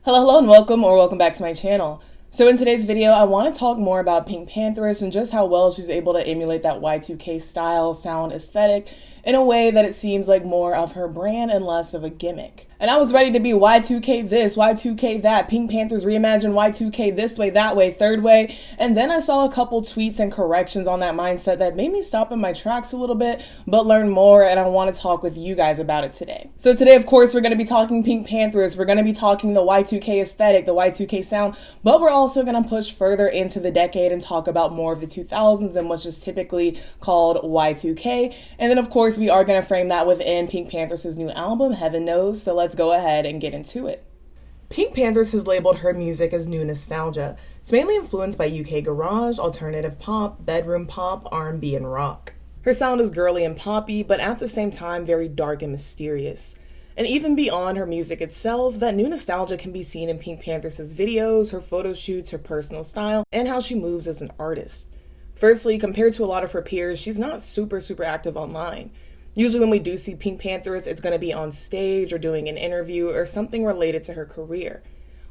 Hello and welcome back to my channel. So in today's video, I want to talk more about PinkPantheress and just how well she's able to emulate that Y2K style, sound, aesthetic in a way that it seems like more of her brand and less of a gimmick. And I was ready to be Y2K this, Y2K that, PinkPantheress reimagined Y2K this way, that way, third way, and then I saw a couple tweets and corrections on that mindset that made me stop in my tracks a little bit, but learn more, and I want to talk with you guys about it today. So today, of course, we're going to be talking PinkPantheress, we're going to be talking the Y2K aesthetic, the Y2K sound, but we're also going to push further into the decade and talk about more of the 2000s and what's just typically called Y2K, and then of course we are going to frame that within PinkPantheress' new album, Heaven Knows, so let's go ahead and get into it. PinkPantheress has labeled her music as new nostalgia. It's mainly influenced by UK garage, alternative pop, bedroom pop, R&B, and rock. Her sound is girly and poppy, but at the same time very dark and mysterious. And even beyond her music itself, that new nostalgia can be seen in PinkPantheress' videos, her photo shoots, her personal style, and how she moves as an artist. Firstly, compared to a lot of her peers, she's not super active online. Usually when we do see PinkPantheress, it's going to be on stage or doing an interview or something related to her career.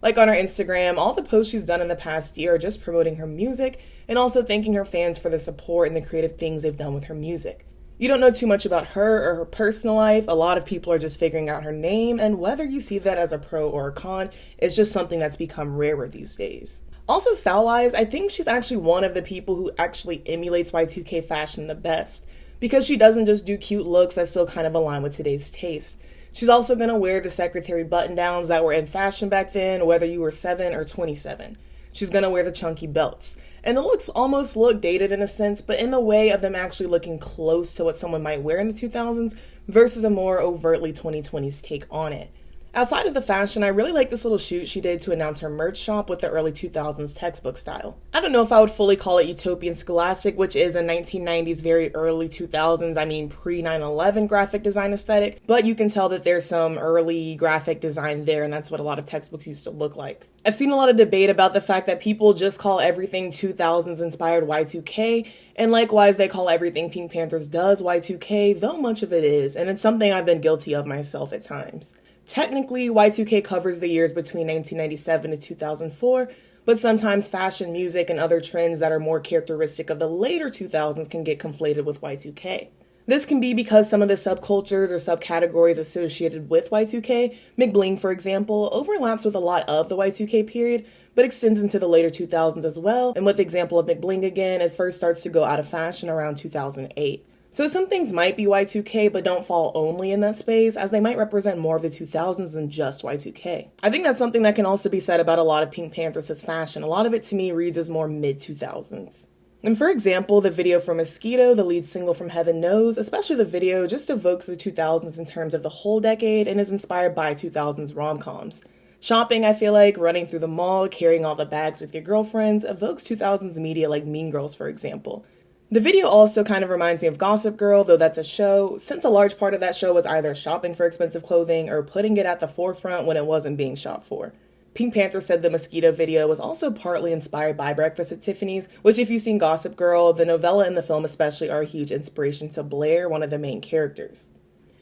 Like on her Instagram, all the posts she's done in the past year are just promoting her music and also thanking her fans for the support and the creative things they've done with her music. You don't know too much about her or her personal life. A lot of people are just figuring out her name, and whether you see that as a pro or a con is just something that's become rarer these days. Also style-wise, I think she's actually one of the people who actually emulates Y2K fashion the best, because she doesn't just do cute looks that still kind of align with today's taste. She's also going to wear the secretary button-downs that were in fashion back then, whether you were 7 or 27. She's going to wear the chunky belts. And the looks almost look dated in a sense, but in the way of them actually looking close to what someone might wear in the 2000s versus a more overtly 2020s take on it. Outside of the fashion, I really like this little shoot she did to announce her merch shop with the early 2000s textbook style. I don't know if I would fully call it utopian scholastic, which is a 1990s, very early 2000s, pre-9/11 graphic design aesthetic, but you can tell that there's some early graphic design there, and that's what a lot of textbooks used to look like. I've seen a lot of debate about the fact that people just call everything 2000s inspired Y2K, and likewise they call everything PinkPantheress does Y2K, though much of it is, and it's something I've been guilty of myself at times. Technically, Y2K covers the years between 1997 to 2004, but sometimes fashion, music, and other trends that are more characteristic of the later 2000s can get conflated with Y2K. This can be because some of the subcultures or subcategories associated with Y2K, McBling for example, overlaps with a lot of the Y2K period, but extends into the later 2000s as well, and with the example of McBling again, it first starts to go out of fashion around 2008. So some things might be Y2K but don't fall only in that space, as they might represent more of the 2000s than just Y2K. I think that's something that can also be said about a lot of PinkPantheress' fashion. A lot of it to me reads as more mid-2000s. And for example, the video for Mosquito, the lead single from Heaven Knows, especially the video, just evokes the 2000s in terms of the whole decade and is inspired by 2000s rom-coms. Shopping, I feel like, running through the mall, carrying all the bags with your girlfriends, evokes 2000s media like Mean Girls, for example. The video also kind of reminds me of Gossip Girl, though that's a show, since a large part of that show was either shopping for expensive clothing or putting it at the forefront when it wasn't being shopped for. PinkPantheress said the Mosquito video was also partly inspired by Breakfast at Tiffany's, which if you've seen Gossip Girl, the novella and the film especially are a huge inspiration to Blair, one of the main characters.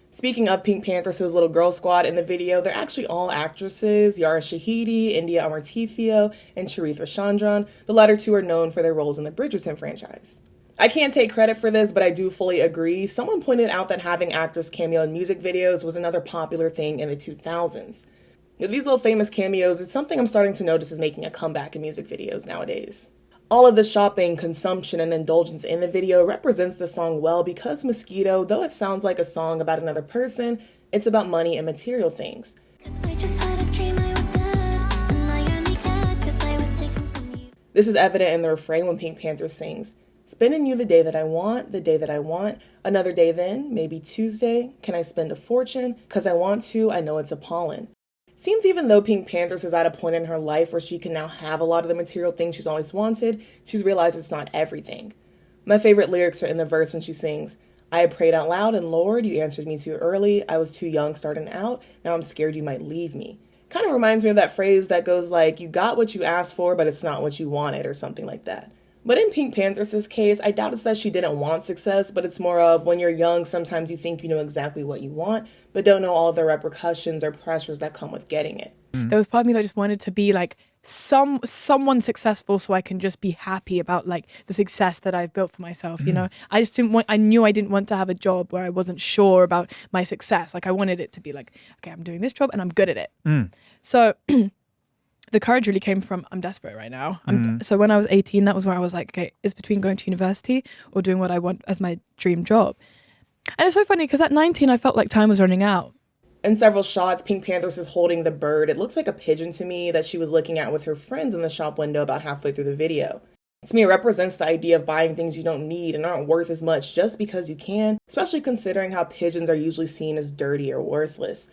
Speaking of PinkPantheress' little girl squad in the video, they're actually all actresses, Yara Shahidi, India Amartifio, and Sharith Rashandran. The latter two are known for their roles in the Bridgerton franchise. I can't take credit for this, but I do fully agree. Someone pointed out that having actors cameo in music videos was another popular thing in the 2000s. These little famous cameos, it's something I'm starting to notice is making a comeback in music videos nowadays. All of the shopping, consumption, and indulgence in the video represents the song well because Mosquito, though it sounds like a song about another person, it's about money and material things. This is evident in the refrain when PinkPantheress sings, "Spending you the day that I want, another day then, maybe Tuesday, can I spend a fortune, 'cause I want to, I know it's appalling." Seems even though PinkPantheress is at a point in her life where she can now have a lot of the material things she's always wanted, she's realized it's not everything. My favorite lyrics are in the verse when she sings, "I had prayed out loud and Lord, you answered me too early, I was too young starting out, now I'm scared you might leave me." Kind of reminds me of that phrase that goes like, you got what you asked for, but it's not what you wanted, or something like that. But in PinkPantheress' case, I doubt it's that she didn't want success, but it's more of when you're young, sometimes you think you know exactly what you want, but don't know all of the repercussions or pressures that come with getting it. There was part of me that just wanted to be like someone successful so I can just be happy about like the success that I've built for myself, you know? I just didn't want, I knew I didn't want to have a job where I wasn't sure about my success. Like I wanted it to be like, okay, I'm doing this job and I'm good at it. So the courage really came from, I'm desperate right now. So when I was 18, that was where I was like, okay, it's between going to university or doing what I want as my dream job. And it's so funny because at 19, I felt like time was running out. In several shots, PinkPantheress is holding the bird. It looks like a pigeon to me that she was looking at with her friends in the shop window about halfway through the video. To me, it represents the idea of buying things you don't need and aren't worth as much just because you can, especially considering how pigeons are usually seen as dirty or worthless.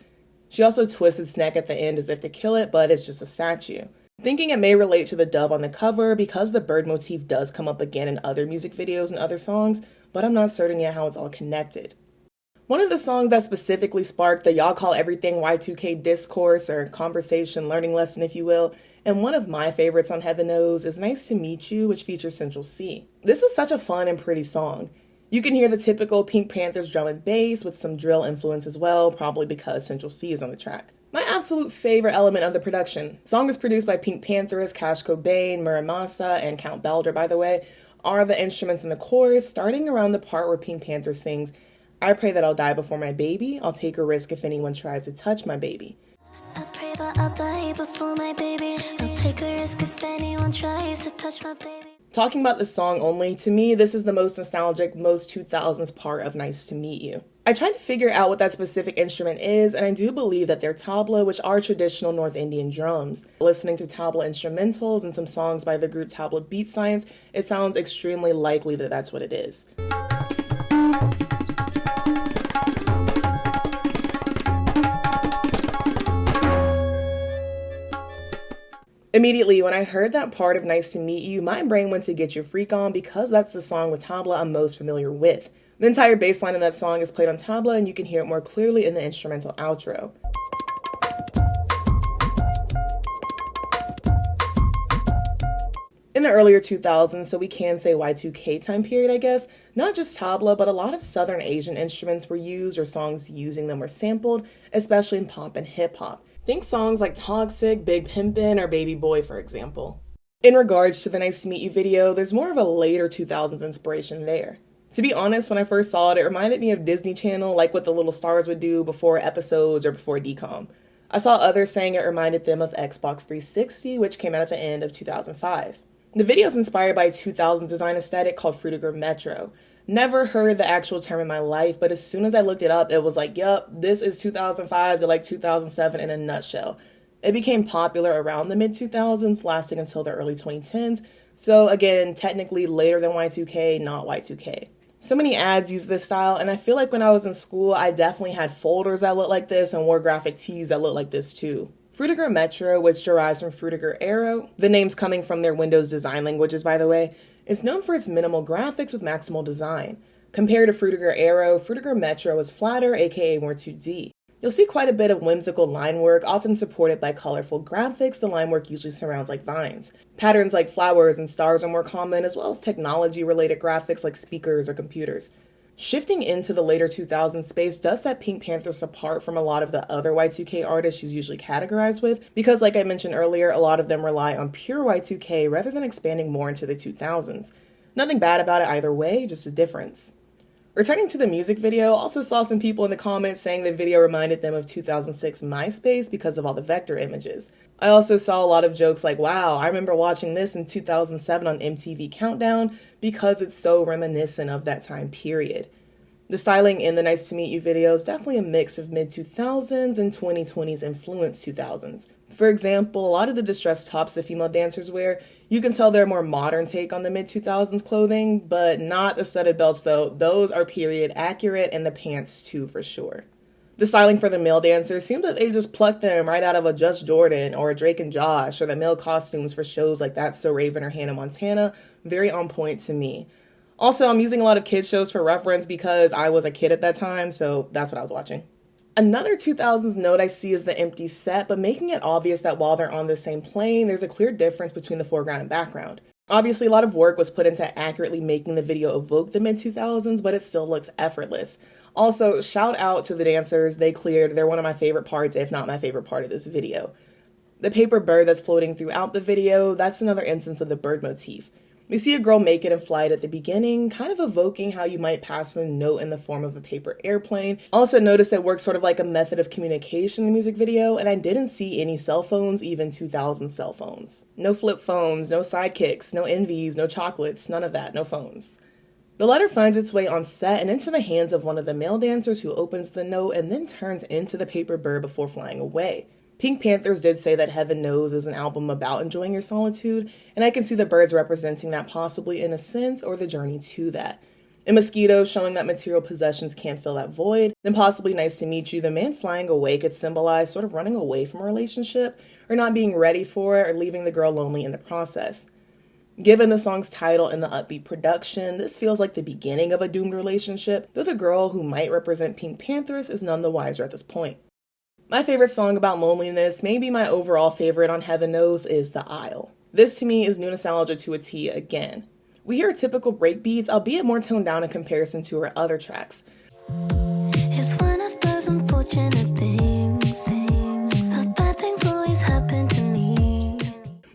She also twists its neck at the end as if to kill it, but it's just a statue. Thinking it may relate to the dove on the cover because the bird motif does come up again in other music videos and other songs, but I'm not certain yet how it's all connected. One of the songs that specifically sparked the y'all call everything Y2K discourse or conversation, learning lesson if you will, and one of my favorites on Heaven Knows is Nice to Meet You, which features Central C. This is such a fun and pretty song. You can hear the typical PinkPantheress drum and bass with some drill influence as well, probably because Central C is on the track. My absolute favorite element of the production, the song is produced by PinkPantheress, Cash Cobain, Muramasa, and Count Belder by the way, are the instruments in the chorus, starting around the part where PinkPantheress sings, I pray that I'll die before my baby. I'll take a risk if anyone tries to touch my baby. I pray that I'll die before my baby. I'll take a risk if anyone tries to touch my baby. Talking about the song only, to me, this is the most nostalgic, most 2000s part of Nice to Meet You. I tried to figure out what that specific instrument is, and I do believe that they're tabla, which are traditional North Indian drums. Listening to tabla instrumentals and some songs by the group Tabla Beat Science, it sounds extremely likely that that's what it is. Immediately, when I heard that part of Nice to Meet You, my brain went to Get Your Freak On because that's the song with tabla I'm most familiar with. The entire bass line of that song is played on tabla and you can hear it more clearly in the instrumental outro. In the earlier 2000s, so we can say Y2K time period I guess, not just tabla but a lot of Southern Asian instruments were used or songs using them were sampled, especially in pop and hip hop. Think songs like Toxic, Big Pimpin', or Baby Boy, for example. In regards to the Nice to Meet You video, there's more of a later 2000s inspiration there. To be honest, when I first saw it, it reminded me of Disney Channel, like what the little stars would do before episodes or before DCOM. I saw others saying it reminded them of Xbox 360, which came out at the end of 2005. The video is inspired by a 2000s design aesthetic called Frutiger Metro. Never heard the actual term in my life, but as soon as I looked it up, it was like, yup, this is 2005 to like 2007 in a nutshell. It became popular around the mid-2000s, lasting until the early 2010s, so again, technically later than Y2K, not Y2K. So many ads use this style, and I feel like when I was in school, I definitely had folders that looked like this and wore graphic tees that looked like this too. Frutiger Metro, which derives from Frutiger Aero, the names coming from their Windows design languages by the way, is known for its minimal graphics with maximal design. Compared to Frutiger Aero, Frutiger Metro is flatter, aka more 2D. You'll see quite a bit of whimsical line work, often supported by colorful graphics. The line work usually surrounds like vines. Patterns like flowers and stars are more common, as well as technology-related graphics like speakers or computers. Shifting into the later 2000s space does set PinkPantheress apart from a lot of the other Y2K artists she's usually categorized with, because like I mentioned earlier, a lot of them rely on pure Y2K rather than expanding more into the 2000s. Nothing bad about it either way, just a difference. Returning to the music video, also saw some people in the comments saying the video reminded them of 2006 MySpace because of all the vector images. I also saw a lot of jokes like, wow, I remember watching this in 2007 on MTV Countdown because it's so reminiscent of that time period. The styling in the Nice to Meet You video is definitely a mix of mid-2000s and 2020s influenced 2000s. For example, a lot of the distressed tops the female dancers wear, you can tell they're a more modern take on the mid-2000s clothing, but not the studded belts though. Those are period accurate, and the pants too for sure. The styling for the male dancers seems that they just plucked them right out of a Just Jordan or a Drake and Josh, or the male costumes for shows like That's So Raven or Hannah Montana, very on point to me. Also, I'm using a lot of kids shows for reference because I was a kid at that time, so that's what I was watching. Another 2000s note I see is the empty set, but making it obvious that while they're on the same plane, there's a clear difference between the foreground and background. Obviously, a lot of work was put into accurately making the video evoke the mid-2000s, but it still looks effortless. Also, shout out to the dancers. They cleared. They're one of my favorite parts, if not my favorite part of this video. The paper bird that's floating throughout the video, that's another instance of the bird motif. We see a girl make it in flight at the beginning, kind of evoking how you might pass a note in the form of a paper airplane. Also notice it works sort of like a method of communication in the music video, and I didn't see any cell phones, even 2000 cell phones. No flip phones, no sidekicks, no envies, no chocolates, none of that, no phones. The letter finds its way on set and into the hands of one of the male dancers who opens the note and then turns into the paper bird before flying away. PinkPantheress did say that Heaven Knows is an album about enjoying your solitude, and I can see the birds representing that possibly in a sense or the journey to that. In Mosquito, showing that material possessions can't fill that void, then possibly Nice to Meet You, the man flying away could symbolize sort of running away from a relationship or not being ready for it or leaving the girl lonely in the process. Given the song's title and the upbeat production, this feels like the beginning of a doomed relationship, though the girl who might represent PinkPantheress is none the wiser at this point. My favorite song about loneliness, maybe my overall favorite on Heaven Knows, is The Isle. This to me is new nostalgia to a T again. We hear typical breakbeats, albeit more toned down in comparison to her other tracks. It's one of those unfortunate things. The bad things always happen to me.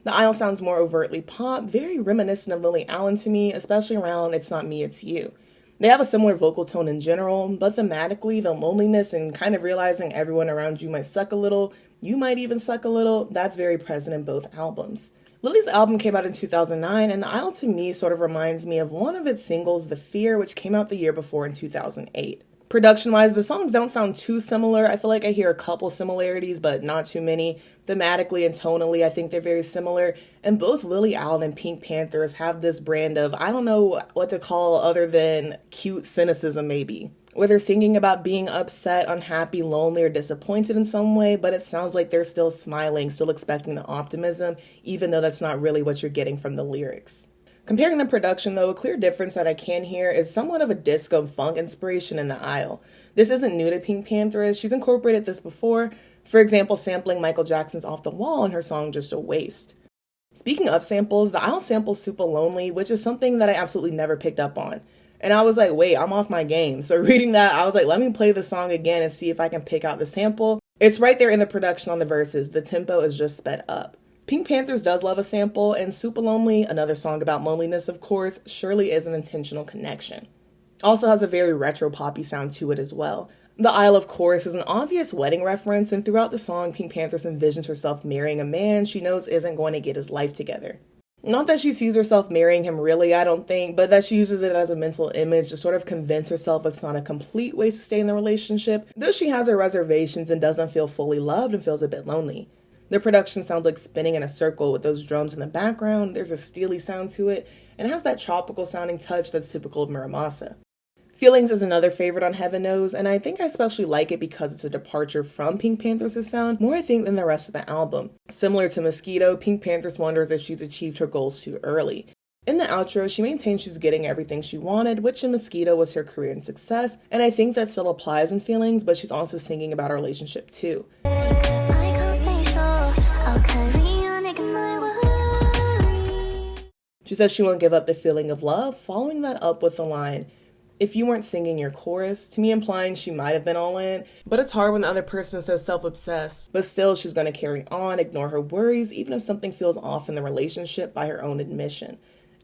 The Isle sounds more overtly pop, very reminiscent of Lily Allen to me, especially around It's Not Me, It's You. They have a similar vocal tone in general, but thematically, the loneliness and kind of realizing everyone around you might suck a little, you might even suck a little, that's very present in both albums. Lily's album came out in 2009, and The Isle to me sort of reminds me of one of its singles, The Fear, which came out the year before in 2008. Production-wise, the songs don't sound too similar. I feel like I hear a couple similarities, but not too many. Thematically and tonally, I think they're very similar. And both Lily Allen and PinkPantheress have this brand of, I don't know what to call other than cute cynicism maybe. Where they're singing about being upset, unhappy, lonely, or disappointed in some way, but it sounds like they're still smiling, still expecting the optimism, even though that's not really what you're getting from the lyrics. Comparing the production though, a clear difference that I can hear is somewhat of a disco funk inspiration in The Isle. This isn't new to PinkPantheress, she's incorporated this before, for example sampling Michael Jackson's Off the Wall in her song Just a Waste. Speaking of samples, The Isle samples Super Lonely, which is something that I absolutely never picked up on. And I was like, wait, I'm off my game. So reading that, I was like, let me play the song again and see if I can pick out the sample. It's right there in the production on the verses, the tempo is just sped up. PinkPantheress does love a sample, and Super Lonely, another song about loneliness of course, surely is an intentional connection. Also has a very retro poppy sound to it as well. The Isle, of course, is an obvious wedding reference, and throughout the song, PinkPantheress envisions herself marrying a man she knows isn't going to get his life together. Not that she sees herself marrying him really, I don't think, but that she uses it as a mental image to sort of convince herself it's not a complete waste to stay in the relationship, though she has her reservations and doesn't feel fully loved and feels a bit lonely. The production sounds like spinning in a circle with those drums in the background, there's a steely sound to it, and it has that tropical sounding touch that's typical of Miramasa. Feelings is another favorite on Heaven Knows, and I think I especially like it because it's a departure from PinkPantheress' sound, more I think than the rest of the album. Similar to Mosquito, PinkPantheress wonders if she's achieved her goals too early. In the outro, she maintains she's getting everything she wanted, which in Mosquito was her career and success, and I think that still applies in Feelings, but she's also singing about her relationship too. She says she won't give up the feeling of love, following that up with the line, "If you weren't singing your chorus," to me implying she might have been all in, but it's hard when the other person is so self-obsessed. But still, she's going to carry on, ignore her worries, even if something feels off in the relationship by her own admission.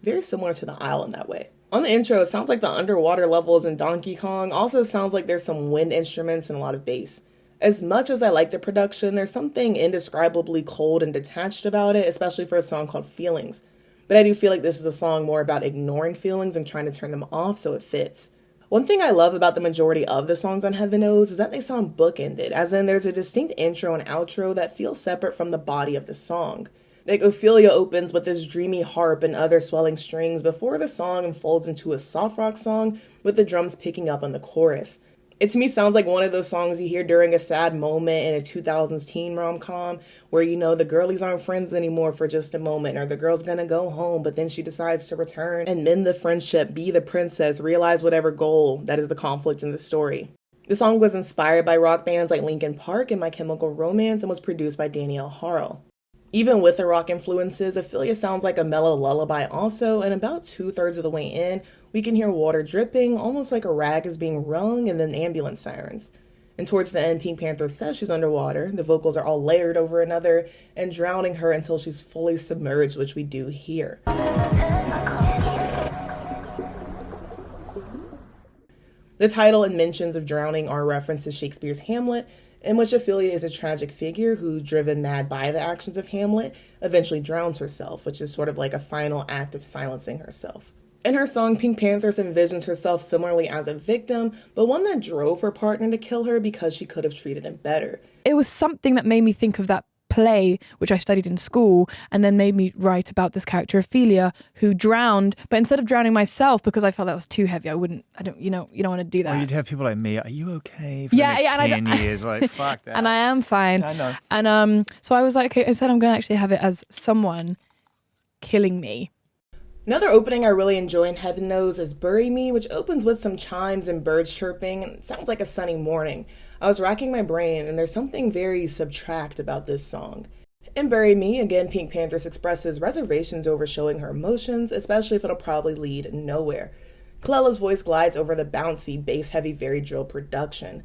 Very similar to The Isle in that way. On the intro, it sounds like the underwater levels in Donkey Kong. Also sounds like there's some wind instruments and a lot of bass. As much as I like the production, there's something indescribably cold and detached about it, especially for a song called Feelings. But I do feel like this is a song more about ignoring feelings and trying to turn them off so it fits. One thing I love about the majority of the songs on Heaven Knows is that they sound bookended, as in there's a distinct intro and outro that feels separate from the body of the song. Like Ophelia opens with this dreamy harp and other swelling strings before the song unfolds into a soft rock song with the drums picking up on the chorus. It to me sounds like one of those songs you hear during a sad moment in a 2000s teen rom-com where, you know, the girlies aren't friends anymore for just a moment, or the girl's gonna go home, but then she decides to return and mend the friendship, be the princess, realize whatever goal that is the conflict in the story. The song was inspired by rock bands like Linkin Park and My Chemical Romance and was produced by Danielle Harrell. Even with the rock influences, Ophelia sounds like a mellow lullaby also, and about 2/3 of the way in, we can hear water dripping, almost like a rag is being wrung, and then ambulance sirens. And towards the end, PinkPantheress says she's underwater, the vocals are all layered over another, and drowning her until she's fully submerged, which we do hear. The title and mentions of drowning are a reference to Shakespeare's Hamlet, in which Ophelia is a tragic figure who, driven mad by the actions of Hamlet, eventually drowns herself, which is sort of like a final act of silencing herself. In her song, PinkPantheress envisions herself similarly as a victim, but one that drove her partner to kill her because she could have treated him better. It was something that made me think of that play, which I studied in school, and then made me write about this character Ophelia who drowned, but instead of drowning myself because I felt that was too heavy, you don't want to do that. Or you'd have people like me, are you okay for the next 10 years? Like, fuck that. And I am fine. I know. And so I was like, okay, instead I'm going to actually have it as someone killing me. Another opening I really enjoy in Heaven Knows is Bury Me, which opens with some chimes and birds chirping, and it sounds like a sunny morning. I was racking my brain, and there's something very subtract about this song. In Bury Me, again, PinkPantheress expresses reservations over showing her emotions, especially if it'll probably lead nowhere. Kalella's voice glides over the bouncy, bass-heavy, very drill production.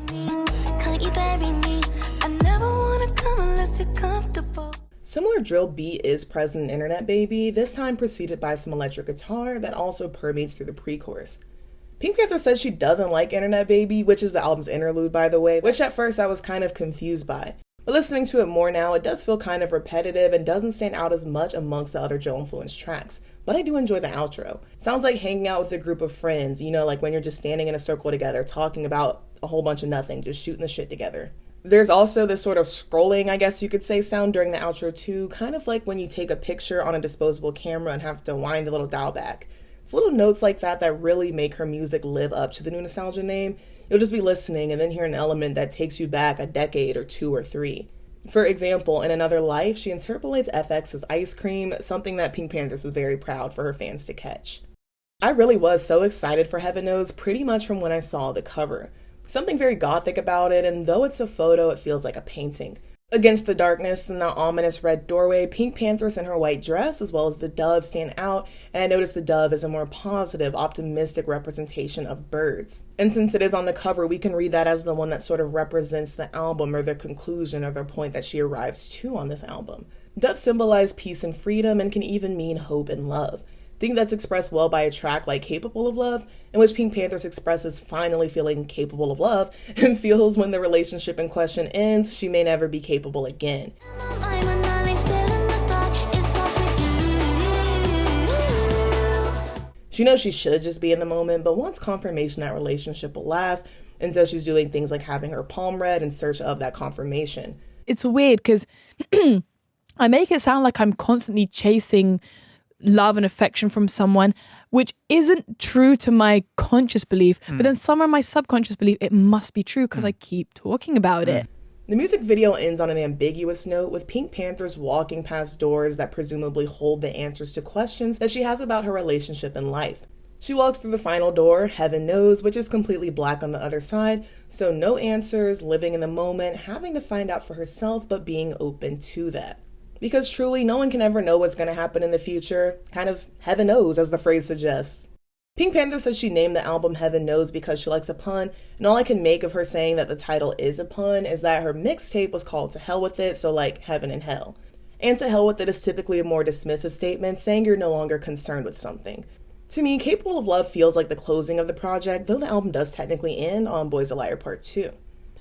Can't you bury me? I never wanna come unless you're comfortable. Similar drill beat is present in Internet Baby, this time preceded by some electric guitar that also permeates through the pre-chorus. PinkPantheress says she doesn't like Internet Baby, which is the album's interlude, by the way, which at first I was kind of confused by. But listening to it more now, it does feel kind of repetitive and doesn't stand out as much amongst the other Joe-influenced tracks. But I do enjoy the outro. Sounds like hanging out with a group of friends, like when you're just standing in a circle together, talking about a whole bunch of nothing, just shooting the shit together. There's also this sort of scrolling, I guess you could say, sound during the outro too, kind of like when you take a picture on a disposable camera and have to wind the little dial back. It's little notes like that that really make her music live up to the new nostalgia name. You'll just be listening and then hear an element that takes you back a decade or 2 or 3. For example, in Another Life, she interpolates FX's Ice Cream, something that PinkPantheress was very proud for her fans to catch. I really was so excited for Heaven Knows pretty much from when I saw the cover. Something very gothic about it, and though it's a photo, it feels like a painting. Against the darkness and the ominous red doorway, PinkPantheress in her white dress, as well as the dove, stand out, and I noticed the dove is a more positive, optimistic representation of birds. And since it is on the cover, we can read that as the one that sort of represents the album or the conclusion or the point that she arrives to on this album. Doves symbolize peace and freedom and can even mean hope and love. I think that's expressed well by a track like Capable of Love, in which PinkPantheress expresses finally feeling capable of love and feels when the relationship in question ends, she may never be capable again. She knows she should just be in the moment, but wants confirmation that relationship will last, and so she's doing things like having her palm read in search of that confirmation. It's weird because I make it sound like I'm constantly chasing love and affection from someone, which isn't true to my conscious belief, but then somewhere in my subconscious belief it must be true because I keep talking about it. The music video ends on an ambiguous note, with PinkPantheress walking past doors that presumably hold the answers to questions that she has about her relationship and life. She walks through the final door, Heaven Knows, which is completely black on the other side, so no answers, living in the moment, having to find out for herself, but being open to that. Because truly, no one can ever know what's going to happen in the future. Kind of heaven knows, as the phrase suggests. PinkPantheress says she named the album Heaven Knows because she likes a pun, and all I can make of her saying that the title is a pun is that her mixtape was called To Hell With It, so like heaven and hell. And to hell with it is typically a more dismissive statement, saying you're no longer concerned with something. To me, Capable of Love feels like the closing of the project, though the album does technically end on Boys a Liar Part 2.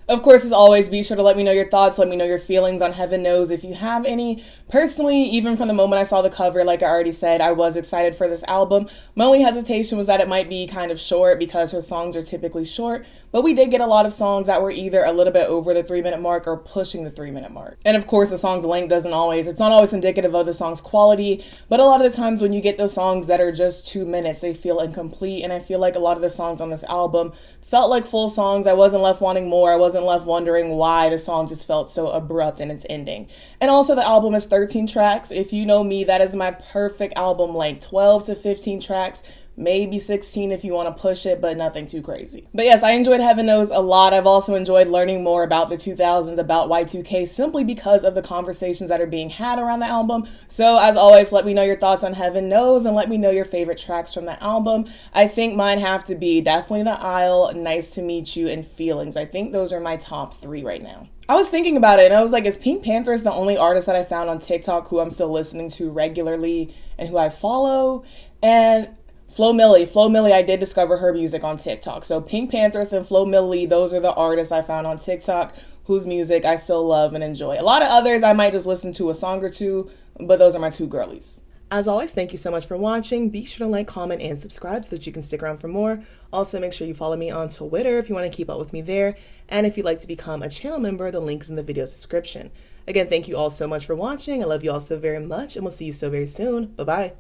Of course, as always, be sure to let me know your thoughts, let me know your feelings on Heaven Knows if you have any. Personally, even from the moment I saw the cover, like I already said, I was excited for this album. My only hesitation was that it might be kind of short because her songs are typically short, but we did get a lot of songs that were either a little bit over the 3-minute mark or pushing the 3-minute mark. And of course, the song's length it's not always indicative of the song's quality, but a lot of the times when you get those songs that are just 2 minutes, they feel incomplete, and I feel like a lot of the songs on this album felt like full songs. I wasn't left wanting more. I wasn't left wondering why the song just felt so abrupt in its ending. And also the album is 13 tracks. If you know me, that is my perfect album length, 12 to 15 tracks. maybe 16 if you want to push it, but nothing too crazy. But yes, I enjoyed Heaven Knows a lot. I've also enjoyed learning more about the 2000s, about Y2K, simply because of the conversations that are being had around the album. So as always, let me know your thoughts on Heaven Knows and let me know your favorite tracks from the album. I think mine have to be definitely The Isle, Nice to Meet You, and Feelings. I think those are my top 3 right now. I was thinking about it and I was like, is PinkPantheress the only artist that I found on TikTok who I'm still listening to regularly and who I follow? And Flo Milli, I did discover her music on TikTok. So PinkPantheress and Flo Milli, those are the artists I found on TikTok whose music I still love and enjoy. A lot of others I might just listen to a song or two, but those are my 2 girlies. As always, thank you so much for watching. Be sure to like, comment, and subscribe so that you can stick around for more. Also, make sure you follow me on Twitter if you want to keep up with me there. And if you'd like to become a channel member, the link's in the video description. Again, thank you all so much for watching. I love you all so very much, and we'll see you so very soon. Bye-bye.